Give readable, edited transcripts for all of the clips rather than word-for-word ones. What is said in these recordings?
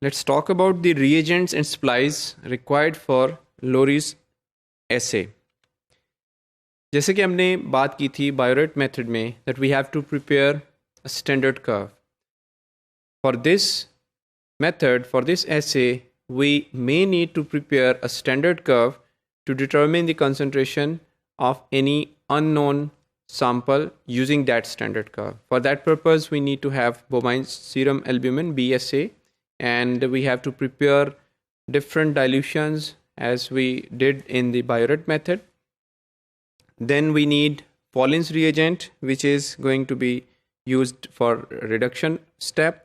Let's talk about the reagents and supplies required for Lowry's assay. जैसे कि हमने बात की थी बायोरेट मेथड में that we have to prepare a standard curve. For this method, for this assay, we may need to prepare a standard curve to determine the concentration of any unknown sample using that standard curve. For that purpose, we need to have bovine serum albumin BSA, and we have to prepare different dilutions as we did in the Biuret method. Then we need Paulin's reagent, which is going to be used for reduction step.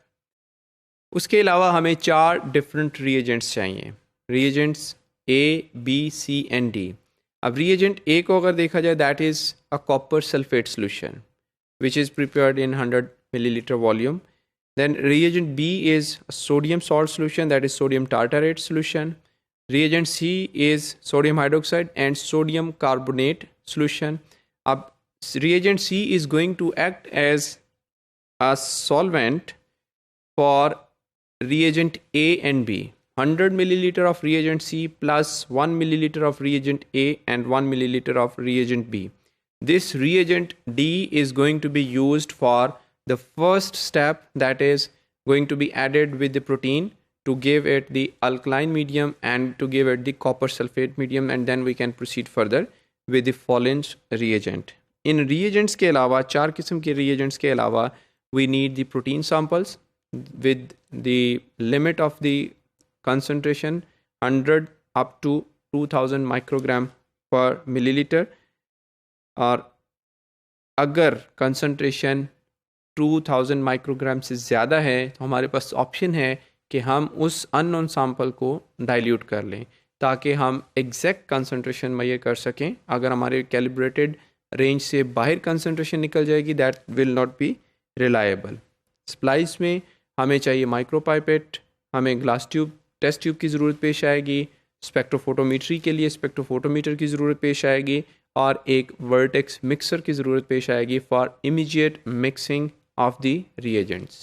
उसके अलावा हमें 4 different reagents चाहिए. reagents A, B, C and D. अब reagent A को अगर देखा जाए, that is a copper sulfate solution which is prepared in 100 milliliter volume. Then reagent B is a sodium salt solution, that is sodium tartarate solution. Reagent C is sodium hydroxide and sodium carbonate solution. अब reagent C is going to act as a solvent for reagent A and B. 100 milliliter of reagent C plus 1 milliliter of reagent A and 1 milliliter of reagent B. This reagent D is going to be used for the first step, that is going to be added with the protein to give it the alkaline medium and to give it the copper sulfate medium, and then we can proceed further with the Paulin's reagent. In reagents के अलावा 4 किस्म के reagents के अलावा we need the protein samples with the limit of the concentration 100 up to 2000 microgram per milliliter, और अगर concentration 2000 microgram से ज़्यादा है तो हमारे पास ऑप्शन है कि हम उस अननोन सैंपल को डाइल्यूट कर लें ताकि हम एग्जैक्ट कंसंट्रेशन मेजर कर सकें. अगर हमारे कैलिब्रेटेड रेंज से बाहर कंसंट्रेशन निकल जाएगी, that will not be reliable. Splice में हमें चाहिए माइक्रोपाइपेट, हमें ग्लास ट्यूब टेस्ट ट्यूब की ज़रूरत पेश आएगी, स्पेक्ट्रोफोटोमीट्री के लिए स्पेक्ट्रोफोटोमीटर की ज़रूरत पेश आएगी, और एक वर्टेक्स मिक्सर की ज़रूरत पेश आएगी for immediate mixing of the reagents.